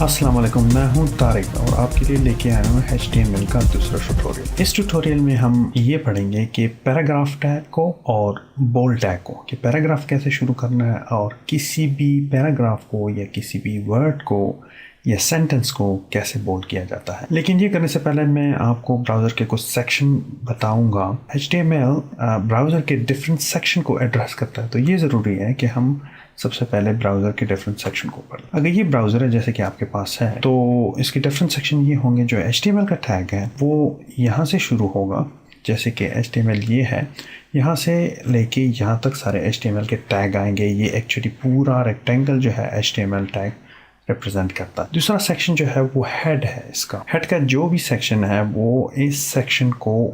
अस्सलाम वालेकुम, मैं हूं तारिक और आपके लिए लेके आया हूं HTML का दूसरा ट्यूटोरियल। इस ट्यूटोरियल में हम ये पढ़ेंगे कि पैराग्राफ टैग को और बोल्ड टैग को, कि पैराग्राफ कैसे शुरू करना है और किसी भी पैराग्राफ को या किसी भी वर्ड को या सेंटेंस को कैसे बोल्ड किया जाता है। लेकिन ये करने से पहले मैं आपको ब्राउज़र के कुछ सेक्शन बताऊंगा। HTML ब्राउज़र के डिफरेंट सेक्शन को एड्रेस करता है, तो ये ज़रूरी है कि हम सबसे पहले ब्राउज़र के डिफरेंट सेक्शन को पढ़। अगर ये ब्राउज़र है जैसे कि आपके पास है, तो इसके डिफरेंट सेक्शन ये होंगे। जो HTML का टैग है वो यहाँ से शुरू होगा, जैसे कि HTML ये है, यहाँ से लेके यहाँ तक सारे HTML के टैग आएंगे। ये एक्चुअली पूरा रेक्टेंगल जो है HTML टैग रिप्रेजेंट करता है। दूसरा सेक्शन जो है वो हेड है। इसका हेड का जो भी सेक्शन है वो इस सेक्शन को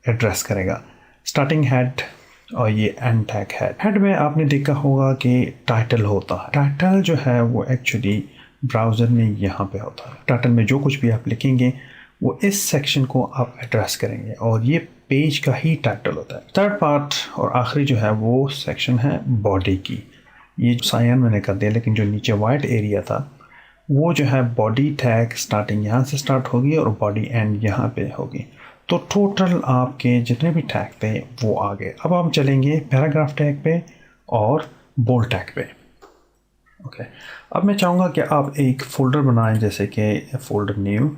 एड्रेस करेगा। स्टार्टिंग हेड और ये एंड टैग है। हेड में आपने देखा होगा कि टाइटल होता है। टाइटल जो है वो एक्चुअली ब्राउज़र में यहाँ पे होता है। टाइटल में जो कुछ भी आप लिखेंगे वो इस सेक्शन को आप एड्रेस करेंगे और ये पेज का ही टाइटल होता है। थर्ड पार्ट और आखिरी जो है वो सेक्शन है बॉडी की। ये साइन मैंने कर दिया, लेकिन जो नीचे वाइट एरिया था वो जो है बॉडी टैग स्टार्टिंग यहाँ से स्टार्ट होगी और बॉडी एंड यहाँ पे होगी। तो टोटल आपके जितने भी टैग थे वो आ गए। अब हम चलेंगे पैराग्राफ टैग पे और बोल्ड टैग पे। ओके, अब मैं चाहूँगा कि आप एक फ़ोल्डर बनाएं, जैसे कि फ़ोल्डर न्यू,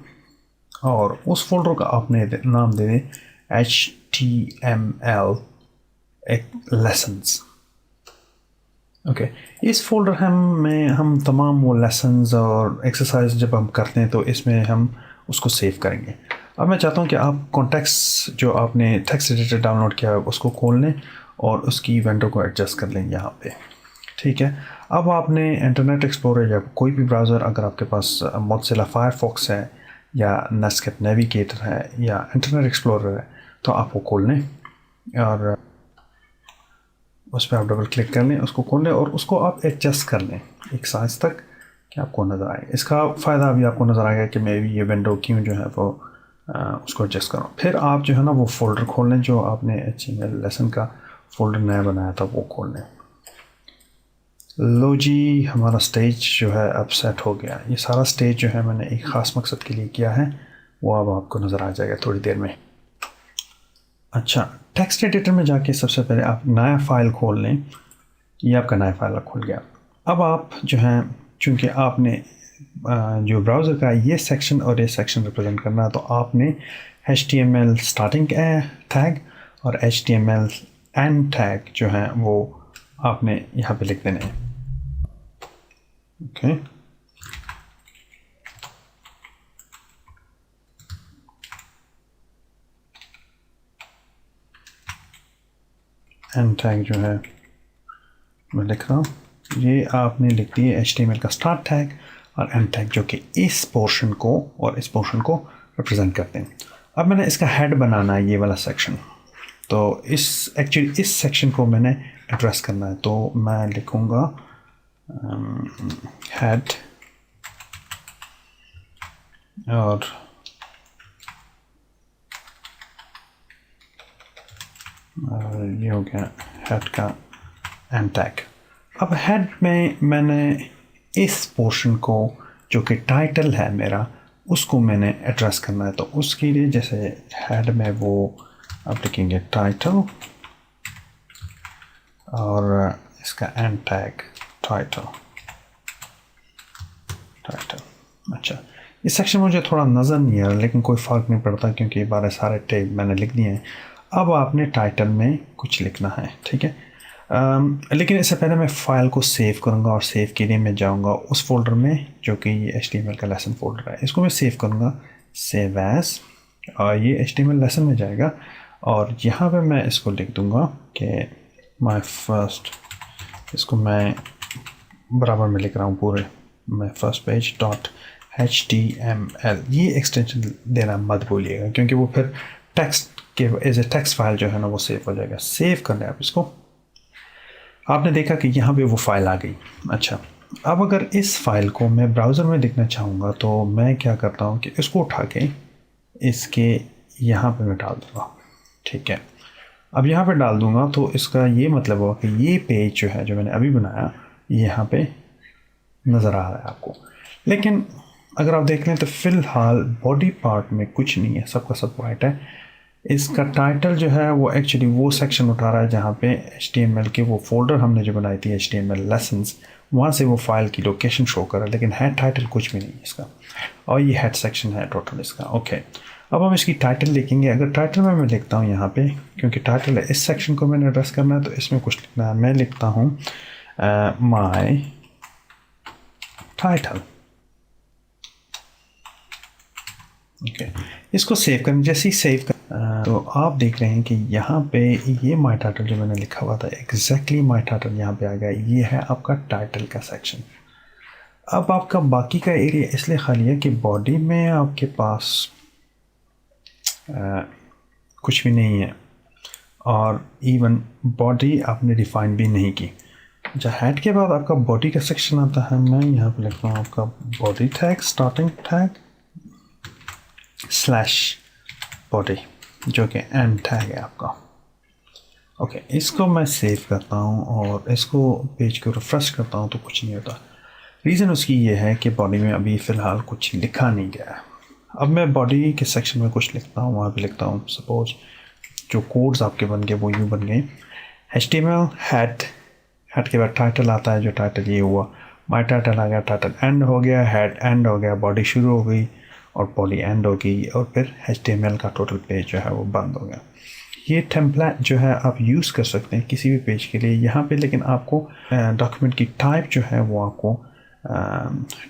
और उस फोल्डर का आपने नाम दे दें HTML लेसन्स। ओके, इस फोल्डर में हम तमाम वो लेसन्स और एक्सरसाइज जब हम करते हैं तो इसमें हम उसको सेव करेंगे। अब मैं चाहता हूँ कि आप कॉन्टेक्स्ट जो आपने टेक्स्ट एडिटर डाउनलोड किया है उसको खोल लें और उसकी विंडो को एडजस्ट कर लें यहाँ पे। ठीक है, अब आपने इंटरनेट एक्सप्लोरर या कोई भी ब्राउज़र, अगर आपके पास मोज़िला फायरफॉक्स है या नेटस्केप नेविगेटर है या इंटरनेट एक्सप्लोरर है, तो आप वो खोल लें और उस पर आप डबल क्लिक कर लें, उसको खोल लें और उसको आप एडजस्ट कर लें एक साइज़ तक कि आपको नज़र आए। इसका फ़ायदा अभी आपको नज़र आएगा कि मैं भी ये विंडो क्यों जो है वो उसको एडजस्ट करूँ। फिर आप जो है ना वो फ़ोल्डर खोल लें, जो आपने HTML लेसन का फ़ोल्डर नया बनाया था वो खोल लें। लो जी, हमारा स्टेज जो है अब सेट हो गया। ये सारा स्टेज जो है मैंने एक ख़ास मकसद के लिए किया है, वो अब आपको नज़र आ जाएगा थोड़ी देर में। अच्छा, टेक्स्ट एडिटर में जाके सबसे पहले आप नया फ़ाइल खोल लें। ये आपका नया फ़ाइल खुल गया। अब आप जो हैं, चूँकि आपने जो ब्राउज़र का ये सेक्शन और ये सेक्शन रिप्रेजेंट करना है, तो आपने HTML स्टार्टिंग टैग और HTML एंड टैग जो हैं वो आपने यहाँ पे लिख देने हैं। ओके, एंड टैग जो है मैं लिख रहा हूँ, ये आपने लिख दिए HTML का स्टार्ट टैग और एंड टैग, जो कि इस पोर्शन को और इस पोर्शन को रिप्रेजेंट करते हैं। अब मैंने इसका हेड बनाना है, ये वाला सेक्शन, तो एक्चुअली इस सेक्शन को मैंने एड्रेस करना है, तो मैं लिखूँगा हेड और ये हो गया हेड का एंड टैग। अब हेड में मैंने इस पोर्शन को, जो कि टाइटल है मेरा, उसको मैंने एड्रेस करना है। तो उसके लिए जैसे हेड में वो आप लिखेंगे टाइटल और इसका एंड टैग टाइटल। अच्छा, इस सेक्शन मुझे थोड़ा नज़र नहीं आ रहा, लेकिन कोई फ़र्क नहीं पड़ता क्योंकि बारे सारे टैग मैंने लिख दिए हैं। अब आपने टाइटल में कुछ लिखना है, ठीक है। लेकिन इससे पहले मैं फ़ाइल को सेव करूँगा और सेव के लिए मैं जाऊँगा उस फोल्डर में जो कि ये HTML का लेसन फोल्डर है। इसको मैं सेव करूँगा, सेव एज, और ये HTML लेसन में जाएगा और यहाँ पे मैं इसको लिख दूँगा कि माय फर्स्ट, इसको मैं बराबर में लिख रहा हूँ पूरे, my first page dot HTML। ये एक्सटेंशन देना मत भूलिएगा क्योंकि वो फिर टेक्स्ट के एज ए टेक्स्ट फाइल जो है ना वो सेव हो जाएगा। सेव कर लें आप इसको। आपने देखा कि यहाँ पे वो फ़ाइल आ गई। अच्छा, अब अगर इस फ़ाइल को मैं ब्राउज़र में देखना चाहूँगा तो मैं क्या करता हूँ कि इसको उठा के इसके यहाँ पे मैं डाल दूँगा। ठीक है, अब यहाँ पे डाल दूँगा तो इसका ये मतलब हुआ कि ये पेज जो है जो मैंने अभी बनाया ये यहाँ पे नज़र आ रहा है आपको। लेकिन अगर आप देख लें तो फ़िलहाल बॉडी पार्ट में कुछ नहीं है, सबका सब वाइट है। इसका टाइटल जो है वो एक्चुअली वो सेक्शन उठा रहा है जहाँ पे HTML के वो फोल्डर हमने जो बनाई थी HTML लेसन्स, वहाँ से वो फाइल की लोकेशन शो कर रहा है, लेकिन हेड टाइटल कुछ भी नहीं है इसका। और ये हेड सेक्शन है टोटल इसका। ओके, अब हम इसकी टाइटल लिखेंगे। अगर टाइटल में मैं लिखता हूँ यहाँ पे, क्योंकि टाइटल है इस सेक्शन को मैंने एड्रेस करना है तो इसमें कुछ लिखना है। मैं लिखता हूँ माई टाइटल। ओके, इसको सेव करें। जैसे ही सेव कर तो आप देख रहे हैं कि यहाँ पे ये माई टाइटल जो मैंने लिखा हुआ था एग्जैक्टली माई टाइटल यहाँ पे आ गया। ये है आपका टाइटल का सेक्शन। अब आपका बाकी का एरिया इसलिए खाली है कि बॉडी में आपके पास कुछ भी नहीं है और इवन बॉडी आपने डिफाइन भी नहीं की। जब हेड के बाद आपका बॉडी का सेक्शन आता है, मैं यहाँ पे लिखता हूँ आपका body tag, starting tag slash body, जो कि एंड टैग है आपका। ओके, इसको मैं सेव करता हूँ और इसको पेज को रिफ्रेश करता हूँ तो कुछ नहीं होता। रीज़न उसकी ये है कि बॉडी में अभी फ़िलहाल कुछ लिखा नहीं गया है। अब मैं बॉडी के सेक्शन में कुछ लिखता हूँ, वहाँ पे लिखता हूँ सपोज जो कोड्स आपके बन गए वो यूँ बन गए। HTML हेड, हेड के बाद टाइटल आता है, जो टाइटल ये हुआ माई टाइटल आ गया, टाइटल एंड हो गया, हेड एंड हो गया, बॉडी शुरू हो गई और बॉडी एंड हो गई, और फिर HTML का टोटल पेज जो है वो बंद हो गया। ये टेम्पलेट जो है आप यूज़ कर सकते हैं किसी भी पेज के लिए यहाँ पे, लेकिन आपको डॉक्यूमेंट की टाइप जो है वो आपको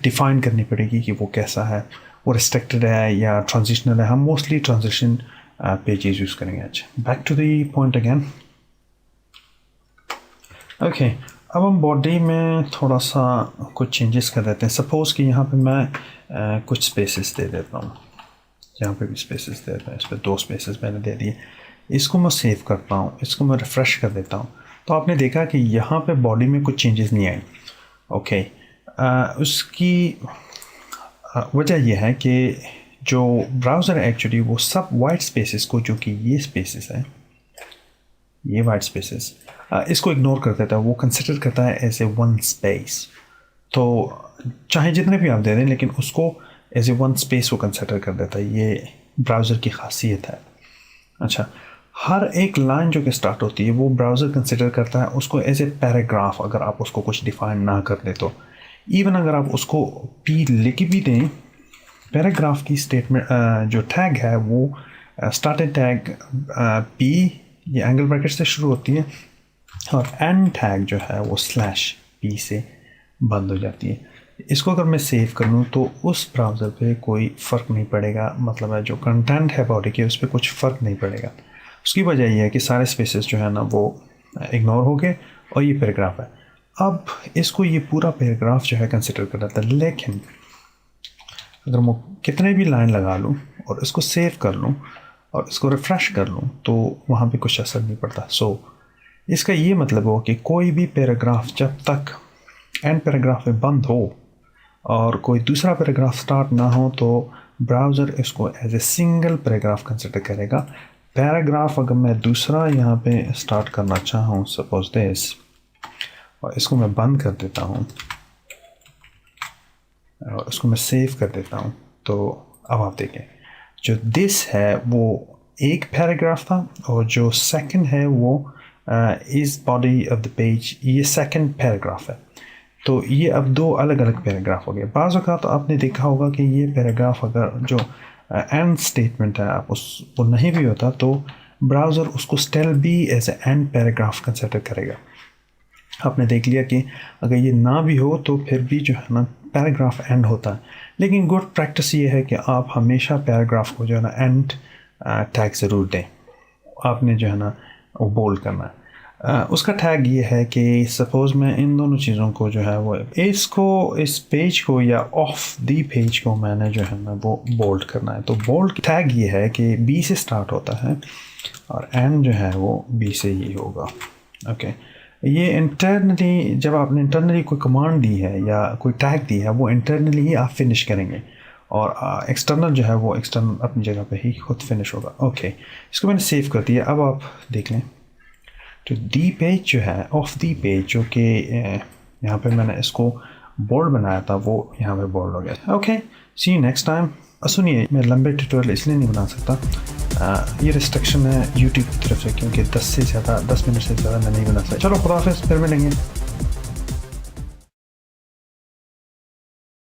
डिफ़ाइन करनी पड़ेगी कि वो कैसा है, वो रिस्ट्रिक्टेड है या ट्रांजिशनल है। हम मोस्टली ट्रांजिशन पेजेस यूज़ करेंगे। अच्छा, back to the point again. Okay, अब हम बॉडी में थोड़ा सा कुछ चेंजेस कर देते हैं। सपोज़ कि यहाँ पे मैं कुछ स्पेसेस दे देता हूँ, यहाँ पे भी स्पेसेस दे देता हूँ, इस पर 2 स्पेसेस मैंने दे दिए। इसको मैं सेव करता हूँ, इसको मैं रिफ़्रेश कर देता हूँ, तो आपने देखा कि यहाँ पे बॉडी में कुछ चेंजेस नहीं आए। ओके, उसकी वजह यह है कि जो ब्राउज़र है एक्चुअली वो सब वाइट स्पेसेस को, जो कि ये स्पेसेस है, ये वाइट स्पेसेस, इसको इग्नोर कर देता है। वो कंसिडर करता है एज ए वन स्पेस। तो चाहे जितने भी आप दे दें, लेकिन उसको एज ए वन स्पेस वो कंसिडर कर देता है। ये ब्राउज़र की खासियत है। अच्छा, हर एक लाइन जो कि स्टार्ट होती है वो ब्राउज़र कंसिडर करता है उसको एज ए पैराग्राफ। अगर आप उसको कुछ डिफ़ाइन ना कर दे तो इवन अगर आप उसको पी लिख भी दें, पैराग्राफ की स्टेटमेंट जो टैग है वो स्टार्टिंग टैग पी, ये एंगल ब्रैकेट से शुरू होती है, और एंड टैग जो है वो स्लैश पी से बंद हो जाती है। इसको अगर मैं सेव कर लूँ तो उस ब्राउज़र पे कोई फ़र्क नहीं पड़ेगा, मतलब है जो कंटेंट है बॉडी के उस पर कुछ फ़र्क नहीं पड़ेगा। उसकी वजह यह है कि सारे स्पेसेस जो है ना वो इग्नोर हो गए और ये पैराग्राफ है। अब इसको ये पूरा पैराग्राफ जो है कंसिडर कर रहा था, लेकिन अगर मैं कितने भी लाइन लगा लूँ और इसको सेव कर लूँ और इसको रिफ़्रेश कर लूँ तो वहाँ पे कुछ असर नहीं पड़ता। सो इसका ये मतलब हो कि कोई भी पैराग्राफ जब तक एंड पैराग्राफ में बंद हो और कोई दूसरा पैराग्राफ स्टार्ट ना हो तो ब्राउज़र इसको as a single paragraph consider करेगा। पैराग्राफ अगर मैं दूसरा यहाँ पे स्टार्ट करना चाहूँ, सपोज दिस, और इसको मैं बंद कर देता हूँ और इसको मैं सेव कर देता हूँ, तो अब आप देखें जो दिस है वो एक पैराग्राफ था और जो सेकंड है वो इस बॉडी ऑफ द पेज, ये सेकंड पैराग्राफ है। तो ये अब 2 अलग अलग पैराग्राफ हो गए। बाज़ औक़ात तो आपने देखा होगा कि ये पैराग्राफ अगर जो एंड स्टेटमेंट है आप उस वो नहीं भी होता तो ब्राउज़र उसको स्टिल भी as a and paragraph consider करेगा। आपने देख लिया कि अगर ये ना भी हो तो फिर भी जो है ना पैराग्राफ एंड होता है। लेकिन गुड प्रैक्टिस ये है कि आप हमेशा पैराग्राफ को जो है ना एंड टैग ज़रूर दें। आपने जो है ना वो बोल्ड करना है। उसका टैग ये है कि सपोज़ मैं इन दोनों चीज़ों को जो है वो इसको, इस पेज को या ऑफ दी पेज को मैंने जो है ना वो बोल्ड करना है। तो बोल्ड टैग ये है कि बी से स्टार्ट होता है और एंड जो है वो बी से ही होगा। ओके, ये इंटरनली जब आपने इंटरनली कोई कमांड दी है या कोई टैग दी है वो इंटरनली ही आप फिनिश करेंगे और एक्सटर्नल जो है वो एक्सटर्नल अपनी जगह पे ही खुद फिनिश होगा। ओके, इसको मैंने सेव कर दिया। अब आप देख लें तो दी पेज जो है, ऑफ दी पेज, जो कि यहाँ पे मैंने इसको बोल्ड बनाया था वो यहाँ पे बोल्ड हो गया। Okay, see you next time. सुनिए, मैं लंबे ट्यूटोरियल इसलिए नहीं बना सकता, ये रिस्ट्रिक्शन है यूट्यूब की तरफ से, क्योंकि 10 मिनट से ज़्यादा मैं नहीं बना सकता। चलो खुदा हाफिज़, फिर मिलेंगे।